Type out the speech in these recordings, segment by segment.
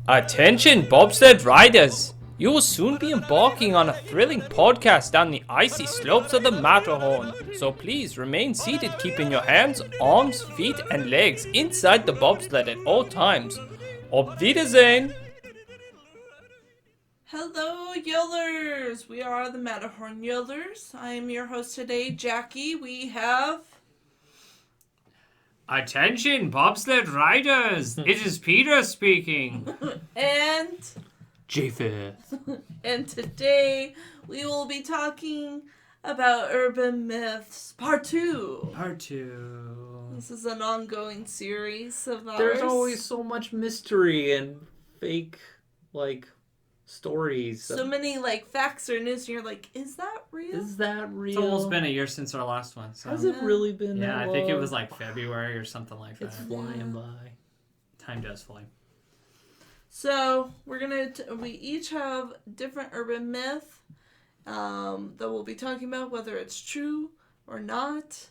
Attention bobsled riders! You will soon be embarking on a thrilling podcast down the icy slopes of the Matterhorn, so please remain seated, keeping your hands, arms, feet, and legs inside the bobsled at all times. Auf Wiedersehen! Hello, Yellers! We are the Matterhorn Yellers. I am your host today, Jackie. We have... Attention bobsled riders! It is Peter speaking! and... Japheth. And today we will be talking about urban myths, part 2. Part 2. This is an ongoing series of ours. There's always so much mystery and fake, stories. So many, facts or news, and you're like, is that real? Is that real? It's almost been a year since our last one. So. Has it really been that Yeah, I long? think it was February or something like that. It's flying by. Time does fly. So, we each have different urban myth that we'll be talking about, whether it's true or not.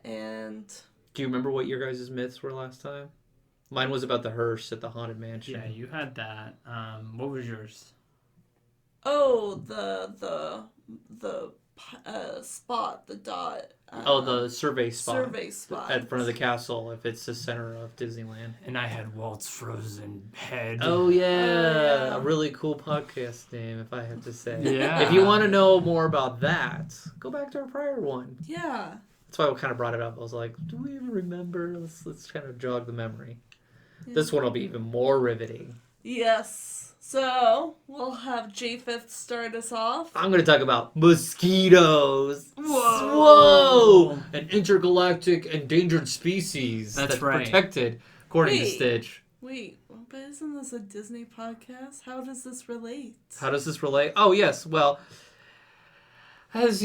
And... Do you remember what your guys' myths were last time? Mine was about the hearse at the Haunted Mansion. Yeah, you had that. What was yours? Oh, the spot, the dot. The survey spot. Survey spot. At front of the castle, if it's the center of Disneyland. And I had Walt's frozen head. Oh, yeah. Yeah. A really cool podcast name, if I have to say. Yeah. If you want to know more about that, go back to our prior one. Yeah. That's why I kind of brought it up. I was like, do we even remember? Let's kind of jog the memory. Yeah. This one will be even more riveting. Yes. So, we'll have Japheth start us off. I'm going to talk about mosquitoes. Whoa. An intergalactic endangered species That's right. protected, according to Wait. Stitch. Wait, but isn't this a Disney podcast? How does this relate? How does this relate? Oh, yes. Well, as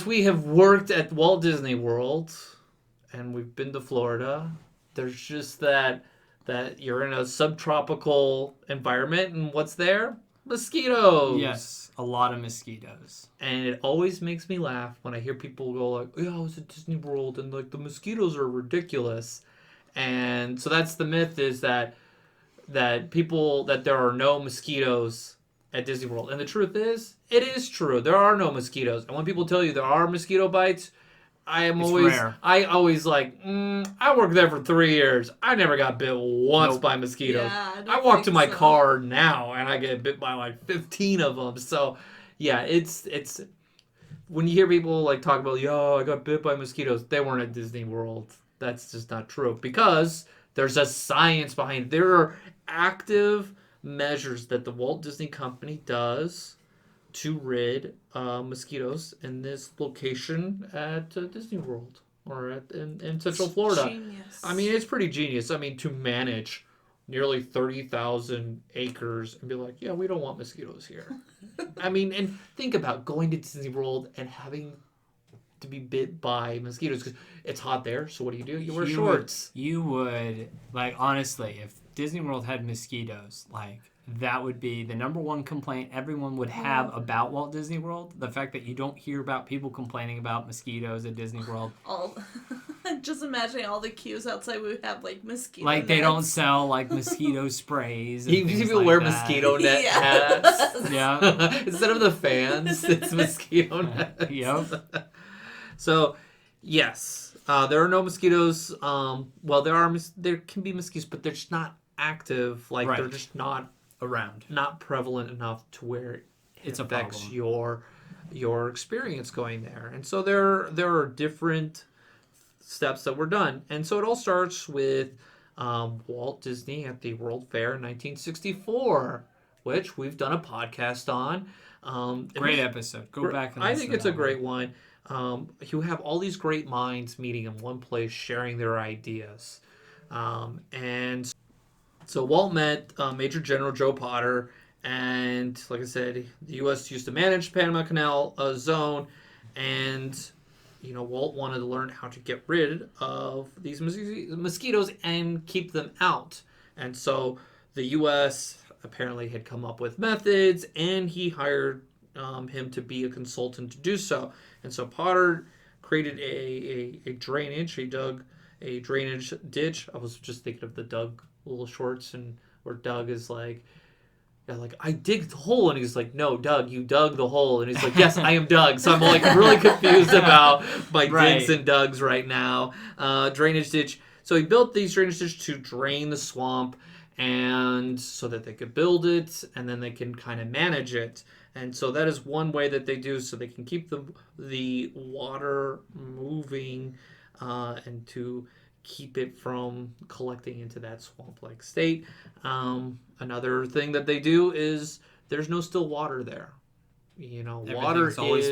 we have worked at Walt Disney World and we've been to Florida, there's just that you're in a subtropical environment, and what's there? Mosquitoes. Yes, a lot of mosquitoes. And it always makes me laugh when I hear people go like, yeah, I was at Disney World and the mosquitoes are ridiculous. And so that's the myth, is that there are no mosquitoes at Disney World. And the truth is, it is true. There are no mosquitoes. And when people tell you there are mosquito bites, rare. I always I worked there for 3 years. I never got bit once by mosquitoes. Yeah, I walk to my car now and I get bit by 15 of them. So yeah, it's when you hear people talk about, I got bit by mosquitoes, they weren't at Disney World. That's just not true, because there's a science behind it. There are active measures that the Walt Disney Company does to rid mosquitoes in this location at Disney World or in Central Florida. Genius. I mean, it's pretty genius. I mean, to manage nearly 30,000 acres and be like, yeah, we don't want mosquitoes here. I mean, and think about going to Disney World and having to be bit by mosquitoes because it's hot there. So what do? You wear shorts. You would, honestly, if Disney World had mosquitoes, that would be the number one complaint everyone would have about Walt Disney World. The fact that you don't hear about people complaining about mosquitoes at Disney World. Just imagining all the queues outside would have mosquito They nets. don't sell mosquito sprays. And People wear mosquito net hats. Yeah. Instead of the fans, it's mosquito nets. Yep. So, yes, there are no mosquitoes. There can be mosquitoes, but they're just not active. Right. They're just not Around. not prevalent enough to where it a affects problem. your experience going there. And so there are different steps that were done. And so it all starts with Walt Disney at the World Fair in 1964, which we've done a podcast on. Great episode. Go back and I listen think to it's a that great one. You have all these great minds meeting in one place, sharing their ideas. And so Walt met Major General Joe Potter, and like I said, the U.S. used to manage Panama Canal Zone, and Walt wanted to learn how to get rid of these mosquitoes and keep them out. And so the U.S. apparently had come up with methods, and he hired him to be a consultant to do so. And so Potter created a drainage. He dug a drainage ditch. I was just thinking of the Doug little shorts, and where Doug is like, yeah, like, I digged the hole, and he's like, no, Doug, you dug the hole, and he's like, yes, I am Doug. So I'm like really confused about my digs and Dougs right now. Drainage ditch. So he built these drainage ditches to drain the swamp, and so that they could build it, and then they can kind of manage it. And so that is one way that they do, so they can keep the water moving, and to keep it from collecting into that swamp-like state. Another thing that they do is there's no still water there. You know, water is always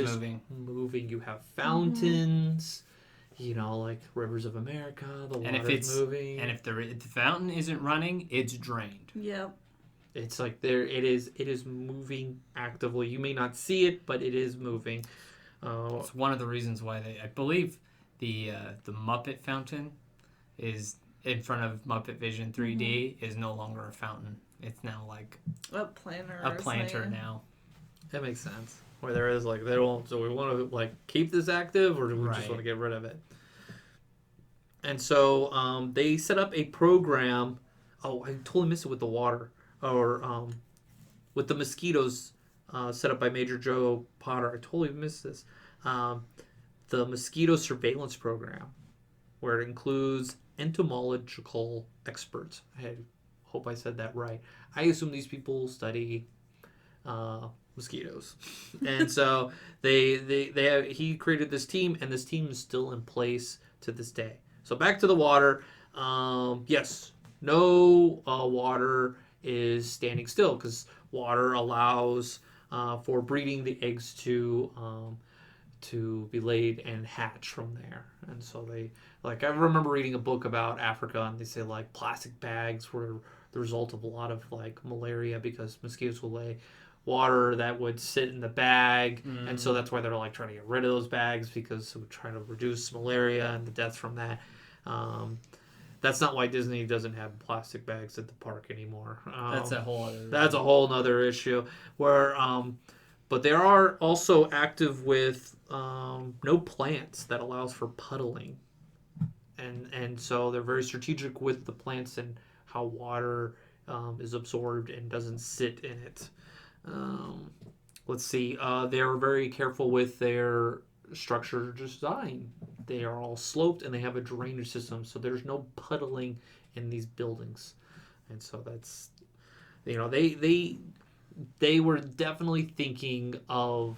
moving. You have fountains, you know, like rivers of America. The water's moving. And if the fountain isn't running, it's drained. Yep. It's like it is moving actively. You may not see it, but it is moving. It's one of the reasons why I believe the Muppet fountain is in front of Muppet Vision 3D is no longer a fountain. It's now like a planter. A planter now. That makes sense. Where there is like, they don't. So we want to like keep this active, or do we just Right. want to get rid of it? And so they set up a program. Oh, I totally missed it with the water, or with the mosquitoes set up by Major Joe Potter. I totally missed this. The mosquito surveillance program, where it includes entomological experts. I hope I said that right. I assume these people study mosquitoes, and so he created this team, and this team is still in place to this day. So back to the water. Yes, no water is standing still, because water allows for breeding the eggs to be laid and hatch from there. And so they, like, I remember reading a book about Africa, and they say like plastic bags were the result of a lot of like malaria, because mosquitoes will lay water that would sit in the bag, and so that's why they're like trying to get rid of those bags, because it would try to reduce malaria and the deaths from that. That's not why Disney doesn't have plastic bags at the park anymore. That's a whole other. That's a whole other issue. Where, but they are also active with no plants that allows for puddling, and so they're very strategic with the plants and how water is absorbed and doesn't sit in it. Let's see. They're very careful with their structure design. They are all sloped, and they have a drainage system, so there's no puddling in these buildings. And so that's, you know, they were definitely thinking of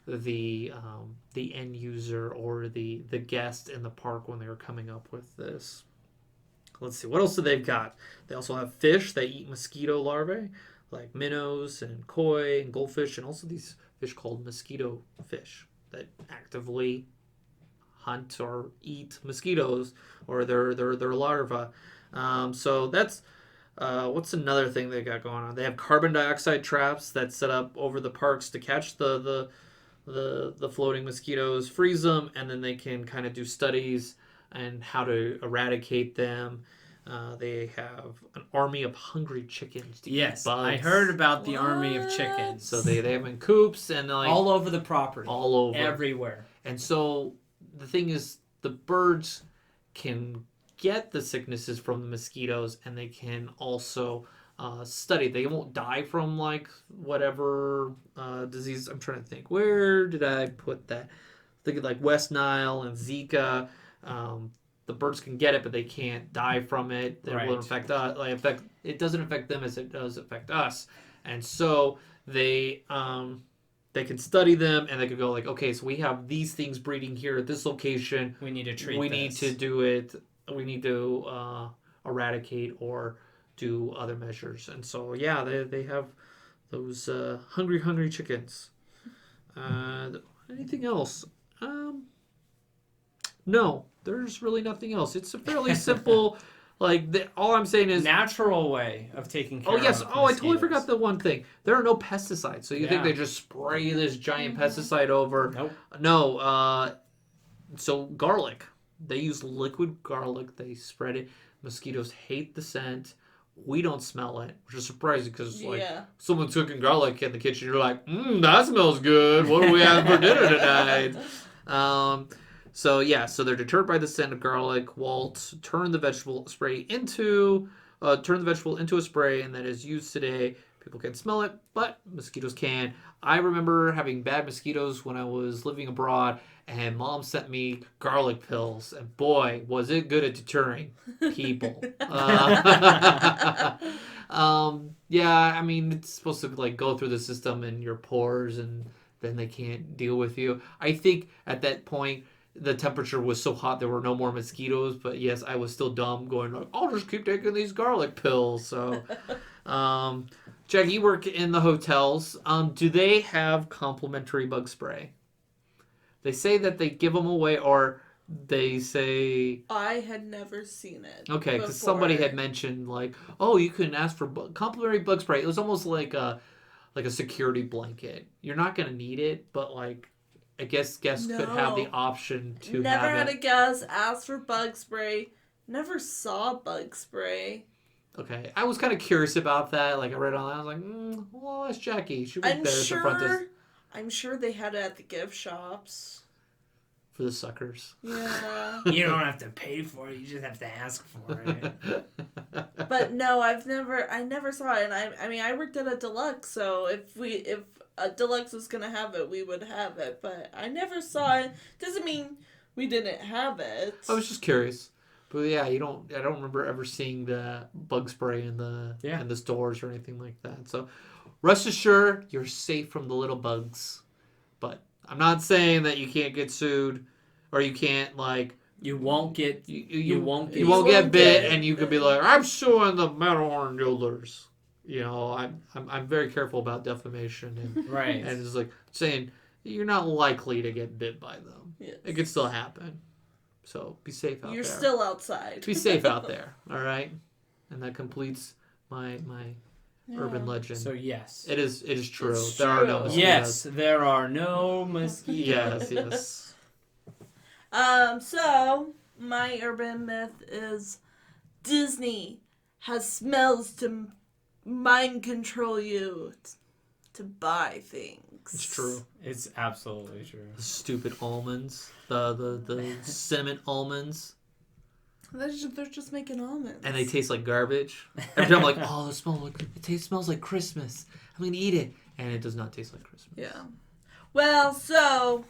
the end user, or the guest in the park when they were coming up with this. Let's see, what else do they've got? They also have fish that eat mosquito larvae, like minnows and koi and goldfish, and also these fish called mosquito fish that actively hunt or eat mosquitoes or their larvae. So that's what's another thing they got going on? They have carbon dioxide traps that set up over the parks to catch the floating mosquitoes, freeze them, and then they can kind of do studies and how to eradicate them. They have an army of hungry chickens to eat bugs. I heard about the army of chickens. So they have them in coops and like all over the property. All over. Everywhere. And so the thing is, the birds can get the sicknesses from the mosquitoes, and they can also study. They won't die from like whatever disease. I'm trying to think. Where did I put that? Thinking like West Nile and Zika. The birds can get it, but they can't die from it. It won't affect us. It doesn't affect them as it does affect us. And so they can study them, and they can go like, okay, so we have these things breeding here at this location. We need to treat. We need to do it. We need to eradicate or do other measures. And so yeah, they have those hungry chickens. Anything else? No, there's really nothing else. It's a fairly simple, all I'm saying is natural way of taking care of Oh, yes. mosquitoes. I totally forgot the one thing. There are no pesticides. So you think they just spray this giant pesticide over? Nope. No. So garlic. They use liquid garlic. They spread it. Mosquitoes hate the scent. We don't smell it, which is surprising because someone's cooking garlic in the kitchen. You're like, that smells good. What do we have for dinner tonight? So they're deterred by the scent of garlic. Walt turned the vegetable into a spray, and that is used today. People can smell it, but mosquitoes can. I remember having bad mosquitoes when I was living abroad, and Mom sent me garlic pills, and boy, was it good at deterring people. Yeah, I mean, it's supposed to like go through the system and your pores, and then they can't deal with you. I think at that point, the temperature was so hot there were no more mosquitoes, but yes, I was still dumb going like, I'll just keep taking these garlic pills. So, Jack, you work in the hotels. Do they have complimentary bug spray? They say that they give them away, or they say... I had never seen it. Okay, because somebody had mentioned like, oh, you can ask for complimentary bug spray. It was almost like a security blanket. You're not going to need it, but like, I guess guests could have the option to Never have had it. a guest ask for bug spray. Never saw bug spray. Okay, I was kind of curious about that. Like, I read online, I was like, well, that's Jackie. She was there at the front desk I'm sure they had it at the gift shops. for the suckers. Yeah. You don't have to pay for it. You just have to ask for it. But no, I never saw it. And I mean, I worked at a deluxe, so if a deluxe was gonna have it, we would have it. But I never saw it. Doesn't mean we didn't have it. I was just curious. But yeah, I don't remember ever seeing the bug spray in the stores or anything like that. So rest assured, you're safe from the little bugs. But I'm not saying that you can't get sued or you can't like You won't get you won't get bit, and you could be like, I'm suing the Matterhorn dealers. You know, I'm very careful about defamation and right. and it's like saying you're not likely to get bit by them. Yes. It could still happen. So be safe out there. You're still outside. Be safe out there, all right? And that completes my urban legend. So yes. It is true. It's There are no true. mosquitoes. Yes, there are no mosquitoes. Yes. So my urban myth is Disney has smells to mind control you to buy things. It's true. It's absolutely true. The stupid almonds. The cinnamon almonds. They're just making almonds. And they taste like garbage. Every time I'm like, oh, it smells like Christmas. I'm going to eat it. And it does not taste like Christmas. Yeah. Well, so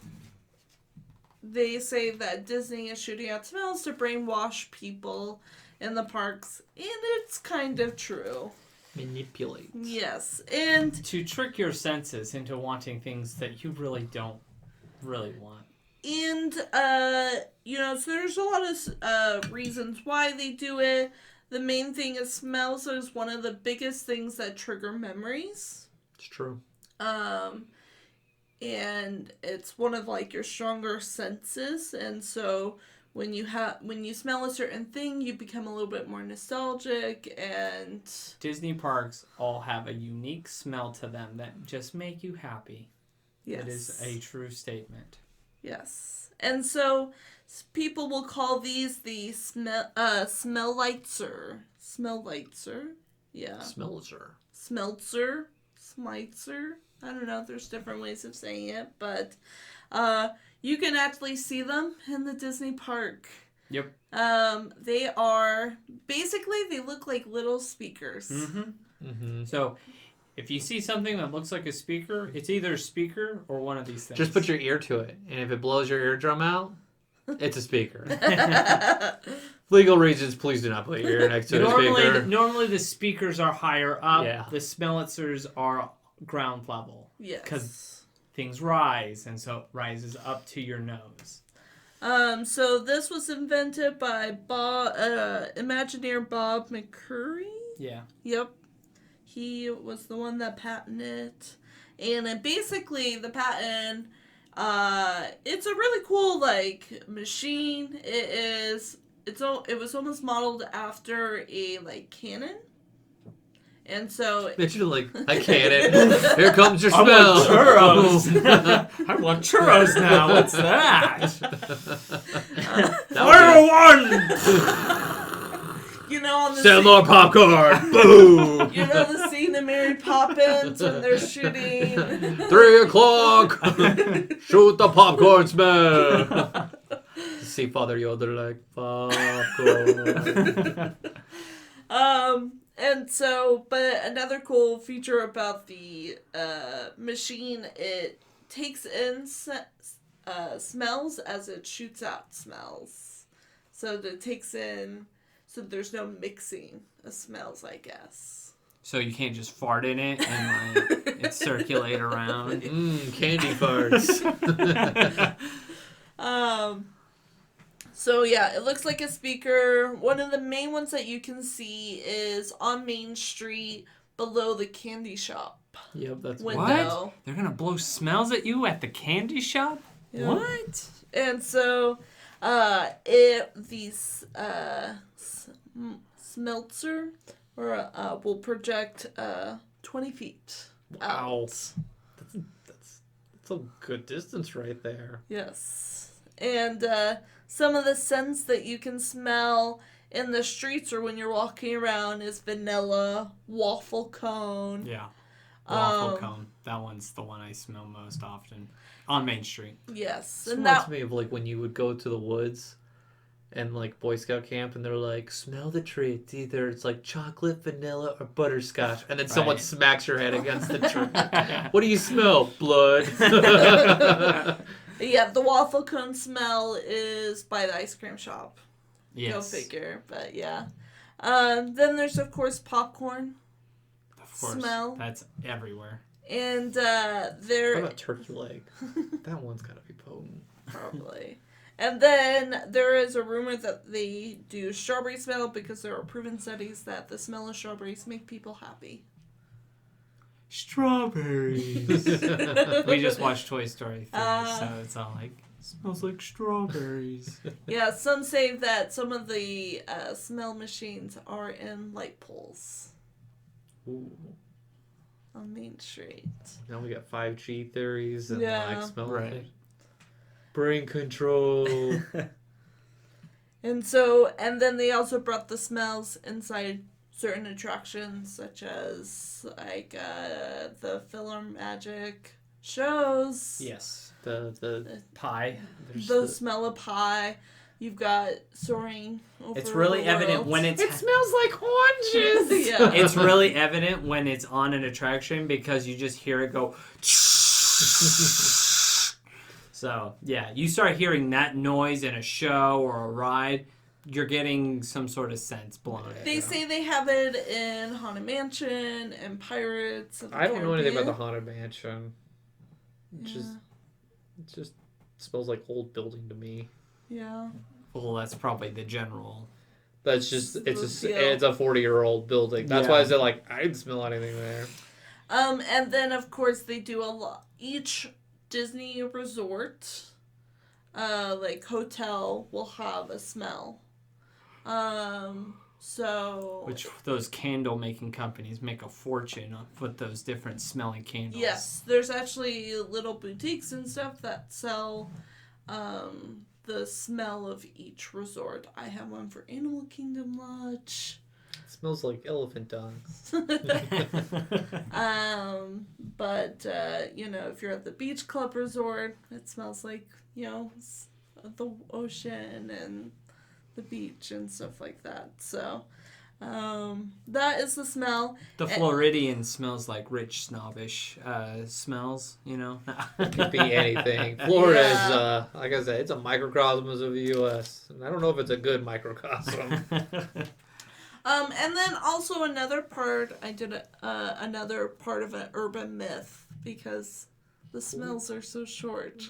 they say that Disney is shooting out smells to brainwash people in the parks, and it's kind of true. Manipulate. Yes, and To trick your senses into wanting things that you really don't really want. And, so there's a lot of reasons why they do it. The main thing is smells is one of the biggest things that trigger memories. It's true. And it's one of, like, your stronger senses. And so when you smell a certain thing, you become a little bit more nostalgic. And Disney parks all have a unique smell to them that just make you happy. yes. It is a true statement. Yes. And so people will call these the smell-lightser. Smell-lightser. Yeah. Smelzer. Smeltzer. Smitzer. I don't know. There's different ways of saying it. But you can actually see them in the Disney park. Yep. They look like little speakers. Mm-hmm. Mm-hmm. So, if you see something that looks like a speaker, it's either a speaker or one of these things. Just put your ear to it. And if it blows your eardrum out, it's a speaker. Legal reasons, please do not put your ear next to a speaker. Normally the speakers are higher up. Yeah. The smellitzers are ground level. Yes. Because things rise, and so it rises up to your nose. So this was invented by Imagineer Bob McCurry. Yeah. Yep. He was the one that patented it. And then basically the patent, it's a really cool, like, machine. It was almost modeled after a, like, cannon. And so... Imagine, like, I can't. Here comes your I smell. want churros. I want churros now. What's that? Fire one! on the Sell scene, more popcorn. Boom. the scene in Mary Poppins when they're shooting. 3 o'clock. Shoot the popcorn smell. see Father Yoda like, fuck off. And so, but another cool feature about the machine, it takes in smells as it shoots out smells. So it takes in, so there's no mixing of smells, I guess. So you can't just fart in it and like it circulate around. Candy farts. So yeah, it looks like a speaker. One of the main ones that you can see is on Main Street below the candy shop. Yep, that's window. What? They're gonna blow smells at you at the candy shop? Yeah. What? And so, these smelter will project 20 feet Wow. out. That's a good distance right there. Yes. And some of the scents that you can smell in the streets or when you're walking around is vanilla, waffle cone. Yeah. Waffle cone. That one's the one I smell most often. On Main Street. Yes. This And reminds that me of like when you would go to the woods and like Boy Scout camp and they're like, smell the treat. Either it's like chocolate, vanilla, or butterscotch. And then someone Right. smacks your head against the tree. What do you smell? Blood. yeah, the waffle cone smell is by the ice cream shop. Yes. Go figure. But yeah. Then there's of course popcorn. Of course. Smell. That's everywhere. And What there about turkey leg? That one's gotta be potent. probably. And then there is a rumor that they do strawberry smell because there are proven studies that the smell of strawberries make people happy. Strawberries. We just watched Toy Story 3, so it's all like, smells like strawberries. Yeah, some say that some of the smell machines are in light poles Ooh. on Main Street. Now we got 5G theories and Yeah. like smell Right. things. Brain control. And so, and then they also brought the smells inside certain attractions, such as like the Magic shows. Yes. the Pie. there's The smell of pie. You've got soaring over It's really the evident world. when it's... It smells like oranges. Yeah. It's really evident when it's on an attraction because you just hear it go... So, yeah, you start hearing that noise in a show or a ride, you're getting some sort of sense blown. They say they have it in Haunted Mansion and Pirates of the I don't know anything about the Caribbean. Haunted Mansion. It Yeah. just smells like old building to me. Yeah. Well, that's probably the general... That's just it's The deal. a 40-year-old building. That's why I Yeah. said like I didn't smell anything there. And then of course they do a lot. Each Disney resort, like hotel, will have a smell. So Which those candle making companies make a fortune with those different smelling candles. yes, there's actually little boutiques and stuff that sell the smell of each resort. I have one for Animal Kingdom Lodge. It smells like elephant dung. But you know, if you're at the Beach Club Resort, it smells like, you know, the ocean and the beach and stuff like that. So that is the smell. The Floridian smells like rich, snobbish smells, you know? It could be anything. Florida is Yeah. like I said, it's a microcosm of the U.S. And I don't know if it's a good microcosm. And then also another part, I did another part of an urban myth because the smells are so short.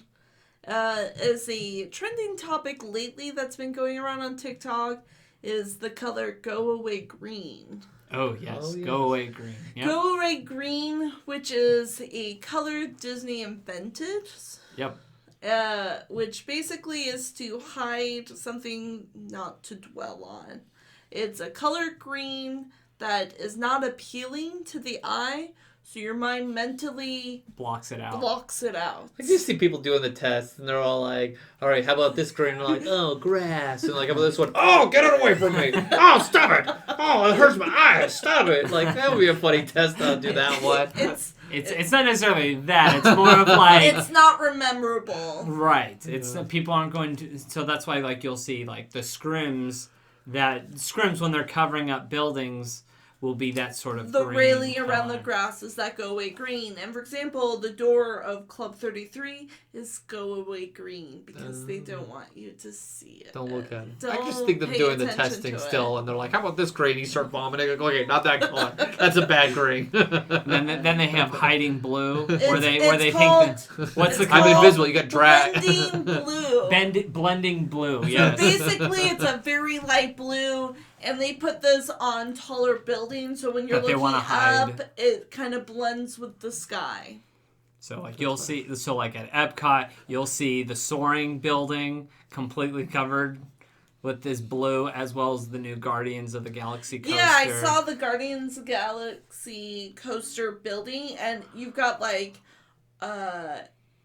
Is a trending topic lately that's been going around on TikTok is the color Go Away Green. Oh, yes. Oh, yes. Go away green. Yep. Go Away Green, which is a color Disney invented. Yep. Which basically is to hide something not to dwell on. It's a color green that is not appealing to the eye, so your mind mentally Blocks it out. blocks it out. I just see people doing the test, and they're all like, all right, how about this green? And they're like, oh, grass. And like, how about this one? Oh, get it away from me. Oh, stop it. Oh, it hurts my eyes. Stop it. Like, that would be a funny test. I'll do that one. It's not necessarily that. It's more of like It's not rememberable. right. It's people aren't going to. So that's why like you'll see like the scrims when they're covering up buildings will be that sort of The green railing around the color. grasses that go away green. And for example, the door of Club 33 is go away green because they don't want you to see it. Don't look at it. I Don't just think them pay doing the attention testing to it. still, and they're like, "How about this green?" You start vomiting. I go, "Okay, not that color. That's a bad green." And then they have hiding blue, where It's they called- think that what's the it's I'm color? called invisible. You got drag. Blending blue. Blending blue. So Yes. basically, it's a very light blue, and they put this on taller buildings, so when you're That they looking wanna up, hide. it kind of blends with the sky. So like you'll see, so like at Epcot, you'll see the soaring building completely covered with this blue, as well as the new Guardians of the Galaxy coaster. Yeah, I saw the Guardians of the Galaxy coaster building, and you've got like,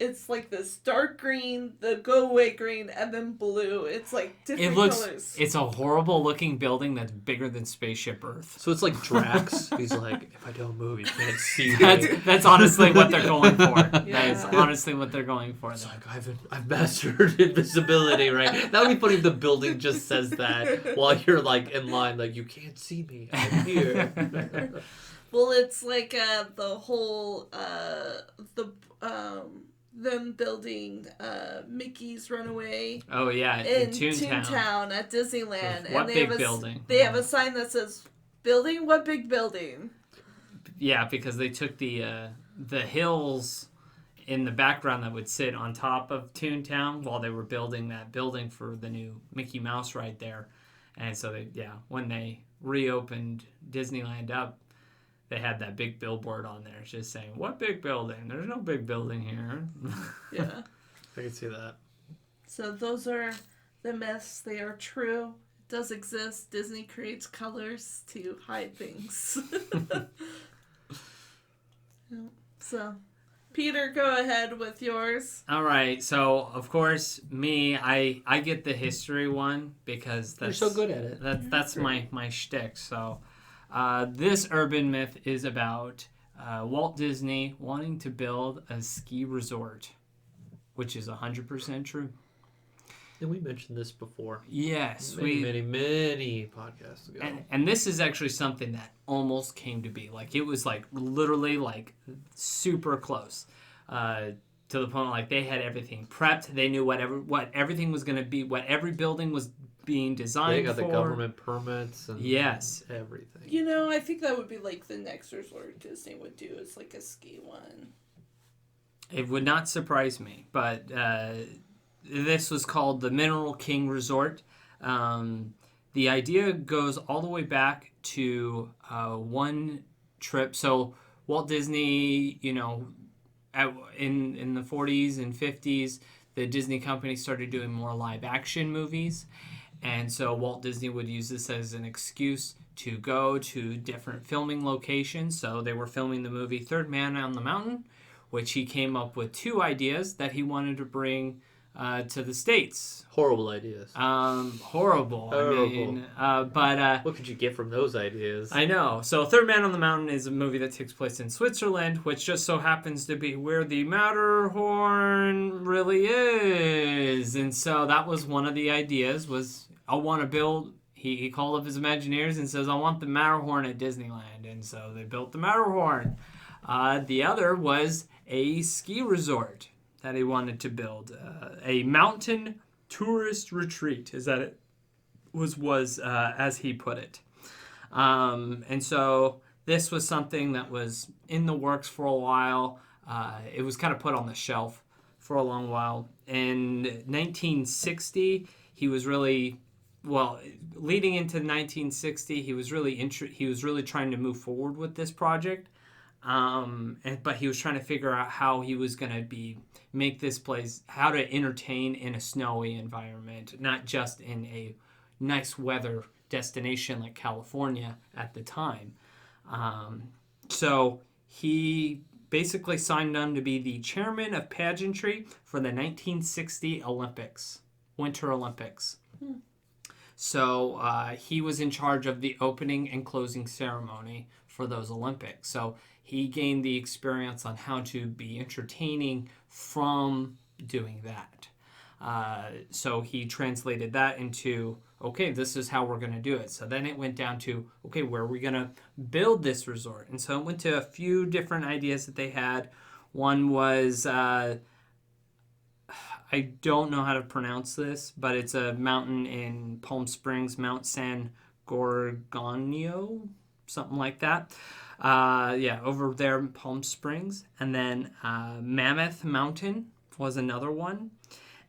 it's like this dark green, the go away green, and then blue. It's like different colors. It's a horrible looking building that's bigger than Spaceship Earth. So it's like Drax. He's like, "If I don't move, you can't see me." That's honestly what they're going for. That is Yeah. honestly what they're going for. It's like I've mastered invisibility, right? That would be funny if the building just says that while you're like in line, like you can't see me. I'm here. Well, it's like the whole them building Mickey's Runaway Oh yeah, in Toontown. Toontown at Disneyland. What and they big have building? They have a sign that says, "Building? What big building?" Yeah, because they took the hills in the background that would sit on top of Toontown while they were building that building for the new Mickey Mouse ride there, and so when they reopened Disneyland up, they had that big billboard on there just saying, "What big building? There's no big building here." Yeah. I can see that. So those are the myths. They are true. It does exist. Disney creates colors to hide things. Yeah. So, Peter, go ahead with yours. All right, so of course I get the history one because You're that's so good at it. That's my shtick. So this urban myth is about Walt Disney wanting to build a ski resort, which is 100% true. And we mentioned this before. Yes, Many podcasts ago. and this is actually something that almost came to be. Like it was like literally like super close. To the point like they had everything prepped. They knew what everything was going to be, what every building was being designed They got for. the government permits and Yes. everything. You know, I think that would be like the next resort Disney would do is like a ski one. It would not surprise me, but this was called the Mineral King Resort. The idea goes all the way back to one trip. So Walt Disney, in the 40s and 50s, the Disney company started doing more live action movies. And so Walt Disney would use this as an excuse to go to different filming locations. So they were filming the movie Third Man on the Mountain, which he came up with two ideas that he wanted to bring to the States. Horrible ideas. Horrible. I mean, but what could you get from those ideas? I know. So Third Man on the Mountain is a movie that takes place in Switzerland, which just so happens to be where the Matterhorn really is. And so that was one of the ideas was I want to build. He called up his Imagineers and says, I want the Matterhorn at Disneyland. And so they built the Matterhorn. The other was a ski resort that he wanted to build. A mountain tourist retreat, is that it was as he put it. And so this was something that was in the works for a while. It was kind of put on the shelf for a long while. In 1960, he was really... Well, leading into 1960, he was really trying to move forward with this project, but he was trying to figure out how he was going to make this place, how to entertain in a snowy environment, not just in a nice weather destination like California at the time. So he basically signed on to be the chairman of pageantry for the 1960 Olympics, Winter Olympics. So he was in charge of the opening and closing ceremony for those Olympics. So he gained the experience on how to be entertaining from doing that. So he translated that into, okay, this is how we're going to do it. So then it went down to, okay, where are we going to build this resort? And so it went to a few different ideas that they had. One was, I don't know how to pronounce this, but it's a mountain in Palm Springs, Mount San Gorgonio, something like that. Over there in Palm Springs. And then Mammoth Mountain was another one.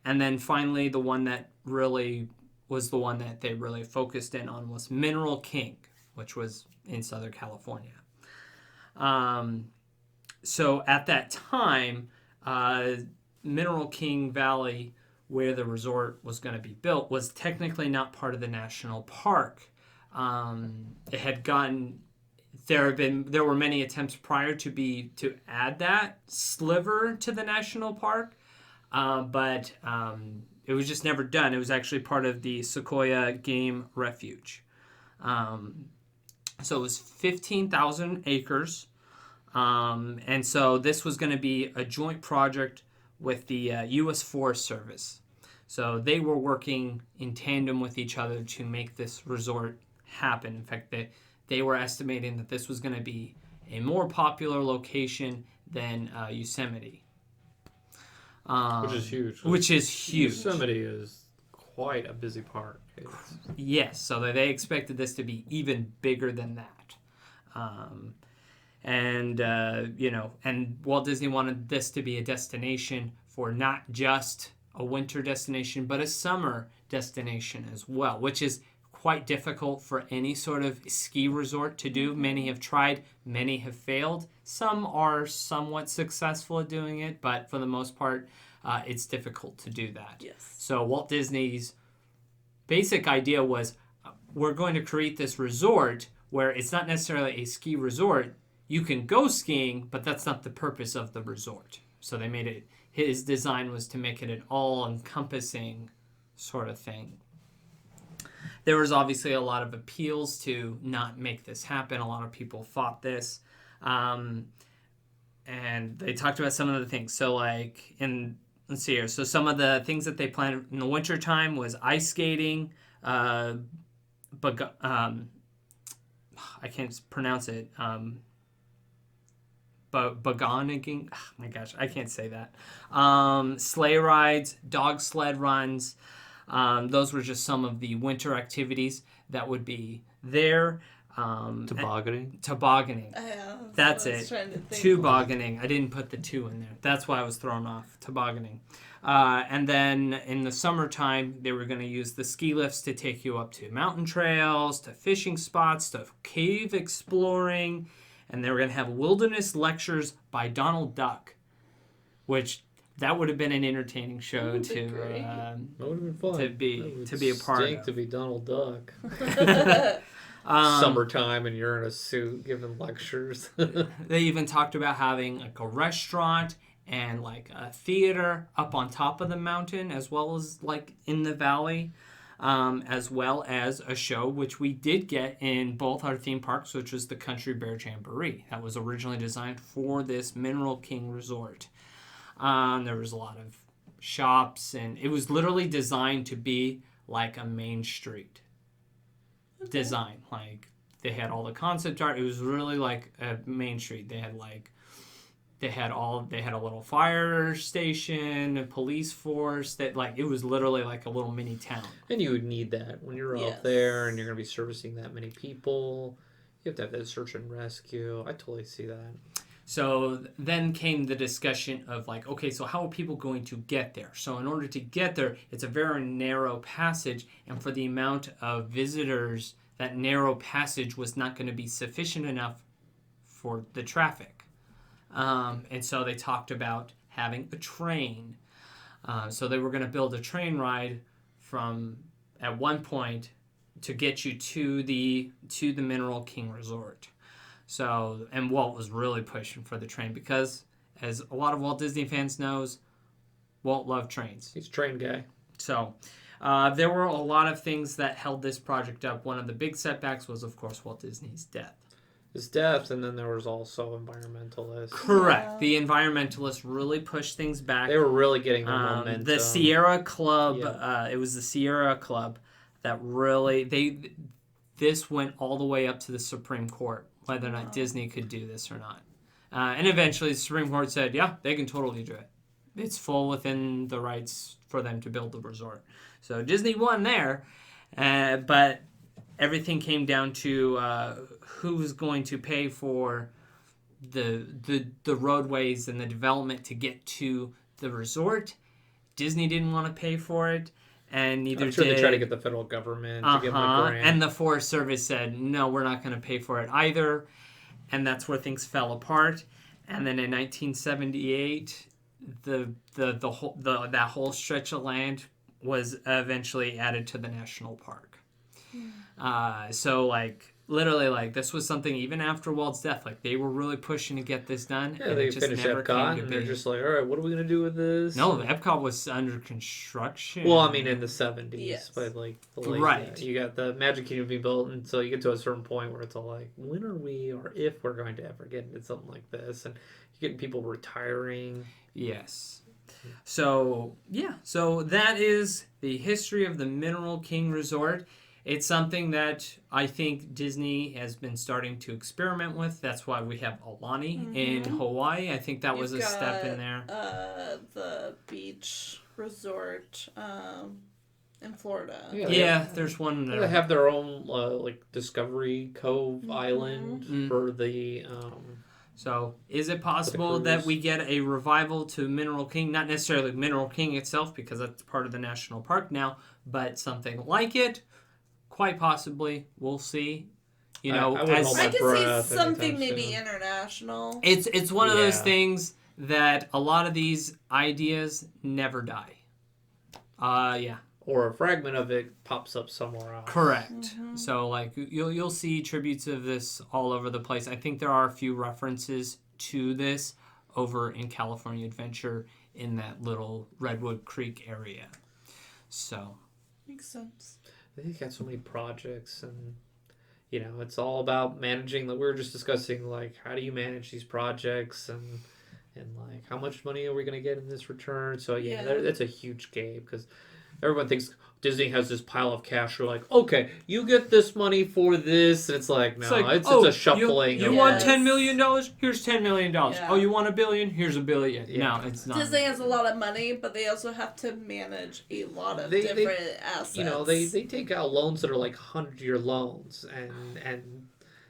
And then finally, the one that really was the one that they really focused in on was Mineral King, which was in Southern California. So at that time, Mineral King Valley, where the resort was going to be built, was technically not part of the national park. It had gotten... There were many attempts prior to add that sliver to the national park, but it was just never done. It was actually part of the Sequoia Game Refuge. So it was 15,000 acres, and so this was going to be a joint project with the U.S. Forest Service. So they were working in tandem with each other to make this resort happen. In fact, they were estimating that this was going to be a more popular location than Yosemite. Which is huge. Yosemite is quite a busy park. Yes, so they expected this to be even bigger than that. And Walt Disney wanted this to be a destination for not just a winter destination, but a summer destination as well, which is quite difficult for any sort of ski resort to do. Many have tried, many have failed. Some are somewhat successful at doing it, but for the most part, it's difficult to do that. Yes. So Walt Disney's basic idea was, we're going to create this resort where it's not necessarily a ski resort. You can go skiing, but that's not the purpose of the resort. So they made it, his design was to make it an all-encompassing sort of thing. There was obviously a lot of appeals to not make this happen. A lot of people fought this. And they talked about some of the things. So let's see here. So some of the things that they planned in the wintertime was ice skating, I can't pronounce it. Bagonagging. Oh my gosh, I can't say that. Sleigh rides, dog sled runs. Those were just some of the winter activities that would be there. Tobogganing. That's it. Tobogganing. I didn't put the two in there. That's why I was thrown off. Tobogganing. And then in the summertime, they were going to use the ski lifts to take you up to mountain trails, to fishing spots, to cave exploring. And they were going to have wilderness lectures by Donald Duck, which that would have been an entertaining show to that would have been fun. to be a part of. To be Donald Duck. Summertime and you're in a suit giving lectures. They even talked about having like a restaurant and like a theater up on top of the mountain, as well as like in the valley, as well as a show which we did get in both our theme parks, which was the Country Bear Jamboree. That was originally designed for this Mineral King Resort. There was a lot of shops, and it was literally designed to be like a Main Street design. Like they had all the concept art. It was really like a Main Street. They had a little fire station, a police force. That like it was literally like a little mini town. And you would need that when you're out there and you're going to be servicing that many people. You have to have that search and rescue. I totally see that. So then came the discussion of like, okay, so how are people going to get there? So in order to get there, it's a very narrow passage, and for the amount of visitors, that narrow passage was not going to be sufficient enough for the traffic. And so they talked about having a train. So they were going to build a train ride from at one point to get you to the Mineral King Resort. So, and Walt was really pushing for the train because, as a lot of Walt Disney fans knows, Walt loved trains. He's a train guy. So, There were a lot of things that held this project up. One of the big setbacks was, of course, Walt Disney's death. His death, and then there was also environmentalists. Correct. Yeah. The environmentalists really pushed things back. They were really getting their momentum. The Sierra Club, Yeah. it was the Sierra Club that really, this went all the way up to the Supreme Court, whether or not Disney could do this or not. And eventually the Supreme Court said, yeah, they can totally do it. It's full within the rights for them to build the resort. So Disney won there, but everything came down to who was going to pay for the roadways and the development to get to the resort. Disney didn't want to pay for it, and neither I'm sure did... they tried to get the federal government to give them a grant. And the Forest Service said, no, we're not going to pay for it either. And that's where things fell apart. And then in 1978, that whole stretch of land was eventually added to the national park. So, like, literally, like, this was something, even after Walt's death, like, they were really pushing to get this done. Yeah, and they it just finished never Epcot, came to and they're be. just like, all right, what are we going to do with this? No, Epcot was under construction. Well, I mean, in the 70s, Yes. but like, the late, Right. You got the Magic Kingdom being built, and so you get to a certain point where it's all like, when are we, or if we're going to ever get into something like this, and you're getting people retiring. Yes. So, yeah. So that is the history of the Mineral King Resort. It's something that I think Disney has been starting to experiment with. That's why we have Aulani in Hawaii. I think that was a step in there. The beach resort in Florida. Yeah, there's one They there. have their own, like, Discovery Cove Island for the... So, is it possible that cruise. we get a revival to Mineral King? Not necessarily Mineral King itself, because that's part of the national park now, but something like it. Quite possibly. We'll see. You know, I wouldn't as hold I my could breath see something anytime maybe soon. international. it's one of those Yeah. things that a lot of these ideas never die. Yeah. Or a fragment of it pops up somewhere else. Correct. So like you'll see tributes of this all over the place. I think there are a few references to this over in California Adventure in that little Redwood Creek area. So Makes sense. They got so many projects, and you know, it's all about managing. Like we were just discussing, like how do you manage these projects, and like how much money are we going to get in this return? So yeah, Yeah. that's a huge game because everyone thinks Disney has this pile of cash. We're like, okay, you get this money for this, and it's like no, it's a shuffling. You of want Yes. $10 million? Here's $10 million. Yeah. Oh, you want $1 billion? Here's $1 billion. Yeah. No, it's not. Disney has a lot of money, but they also have to manage a lot of They- different assets. You know, they take out loans that are like 100-year loans, and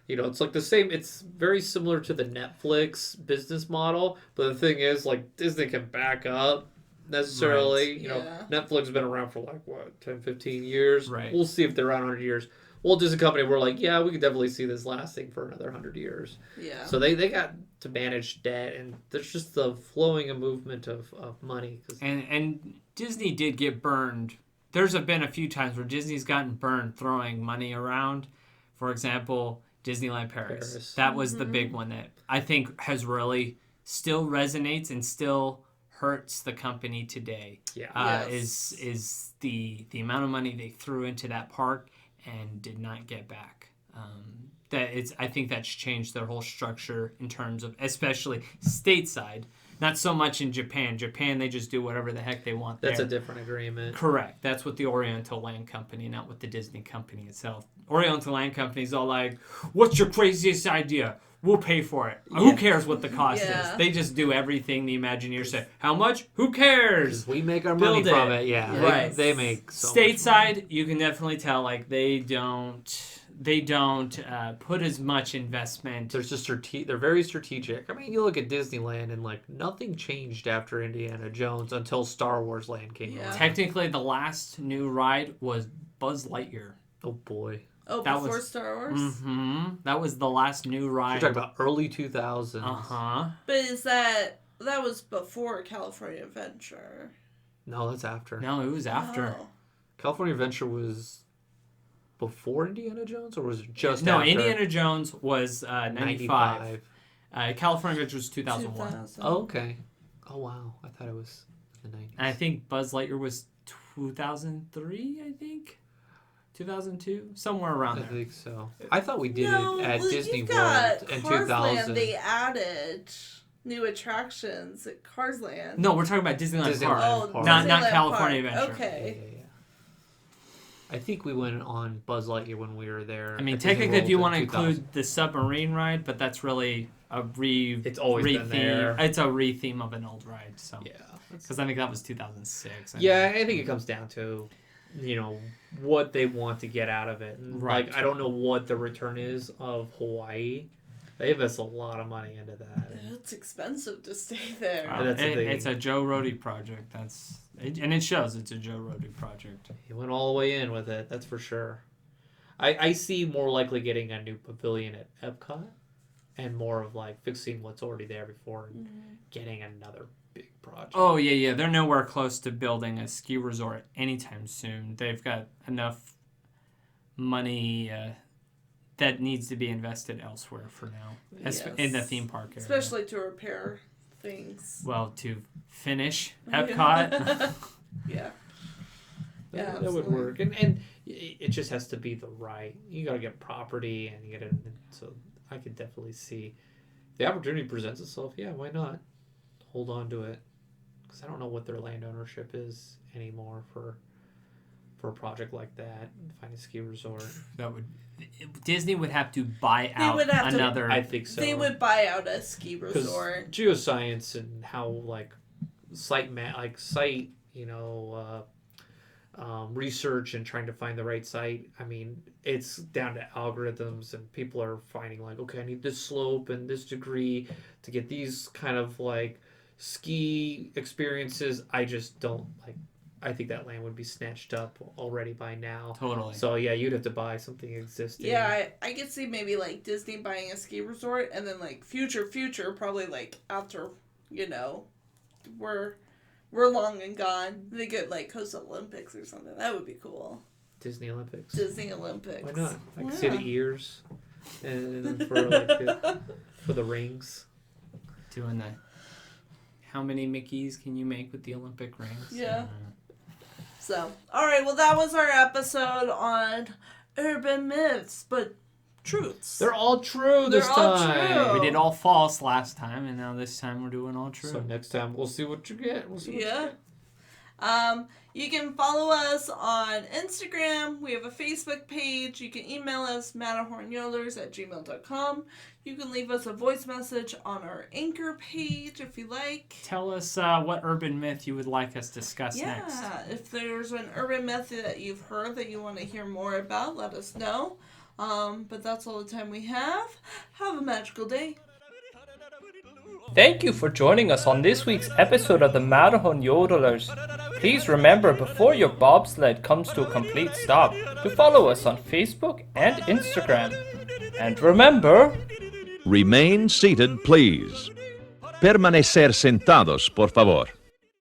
you know, it's like the same. It's very similar to the Netflix business model, but the thing is, like Disney can back up necessarily. You know, Yeah. Netflix has been around for like what 10, 15 years. Right. We'll see if they're around 100 years. Walt Disney Company, we're like, yeah, we could definitely see this lasting for another 100 years. Yeah. So they got to manage debt, and there's just the flowing and movement of money. 'Cause And Disney did get burned. There's been a few times where Disney's gotten burned throwing money around. For example, Disneyland Paris. That was the big one that I think has really still resonates and still hurts the company today. yeah. Yes. Is the amount of money they threw into that park and did not get back. I think that's changed their whole structure in terms of, especially stateside. Not so much in Japan. Japan, they just do whatever the heck they want That's there. a different agreement. Correct. That's with the Oriental Land Company, not with the Disney Company itself. Oriental Land Company's all like, what's your craziest idea? We'll pay for it. Who cares what the cost Yeah. is? They just do everything the Imagineers say. How much? Who cares? We make our Build money from it. it. Yeah, Right. They make so much Stateside, you can definitely tell like they don't put as much investment. They're just they're very strategic. I mean, you look at Disneyland and like nothing changed after Indiana Jones until Star Wars Land came Yeah. out. Technically, the last new ride was Buzz Lightyear. Oh boy, Oh, that before was- Star Wars? Mm-hmm. That was the last new you're ride. talking about early 2000s. Uh-huh. But is that was before California Adventure? No, that's after. No, it was after. Oh. California Adventure was before Indiana Jones, or was it just No, after? Indiana Jones was 95. California Adventure was 2001. 2000. Oh, okay. Oh wow, I thought it was the 90s. And I think Buzz Lightyear was 2003, I think. 2002, somewhere around I there. think so. I thought we did No, it at well, Disney you've got World in Cars 2000. Land, they added new attractions at Cars Land. No, we're talking about Disneyland Disneyland Park. Oh, Park. Not Disneyland California Park. Adventure. Okay. Yeah. I think we went on Buzz Lightyear when we were there. I mean, at Disney technically, if World you in want to 2000. include the submarine ride, but that's really a It's always been there. It's a re-theme of an old ride. So Yeah. because I think that was 2006. Yeah, I think it comes down to, what they want to get out of it. And, Right. Like, I don't know what the return is of Hawaii. They invest a lot of money into that. It's expensive to stay there. That's the thing. It's a Joe Rohde project. And it shows it's a Joe Rohde project. He went all the way in with it, that's for sure. I see more likely getting a new pavilion at Epcot and more of like fixing what's already there before and getting another big project. Oh yeah. They're nowhere close to building a ski resort anytime soon. They've got enough money that needs to be invested elsewhere for now, in the theme park area. Especially to repair things. Well, to finish Epcot. Yeah. That would work. And it just has to be the right. You got to get property and you get it. So I could definitely see if the opportunity presents itself. Yeah, why not? Hold on to it. Because I don't know what their land ownership is anymore for a project like that. Find a ski resort. Disney would have to buy out would have to- another. I think so. They would buy out a ski 'Cause resort. geoscience and how like site research and trying to find the right site. I mean, it's down to algorithms and people are finding like, okay, I need this slope and this degree to get these kind of like ski experiences. I just don't like. I think that land would be snatched up already by now. Totally. So yeah, you'd have to buy something existing. Yeah, I could see maybe like Disney buying a ski resort and then like future probably like after, we're long and gone. They get like host Olympics or something. That would be cool. Disney Olympics. Disney Olympics. Why not? I can Yeah. see the ears, and then for the rings. Doing that. How many Mickeys can you make with the Olympic rings? Yeah. So, all right. Well, that was our episode on urban myths, but truths. They're all true They're this all time. true. We did all false last time, and now this time we're doing all true. So next time we'll see what you get. We'll see what you Yeah. get. You can follow us on Instagram. We have a Facebook page. You can email us, matterhornyodlers@gmail.com. You can leave us a voice message on our Anchor page if you like. Tell us what urban myth you would like us to discuss next. Yeah, if there's an urban myth that you've heard that you want to hear more about, let us know. But that's all the time we have. Have a magical day. Thank you for joining us on this week's episode of the Matterhorn Yodelers. Please remember before your bobsled comes to a complete stop to follow us on Facebook and Instagram. And remember, Remain seated, please. Permanecer sentados, por favor.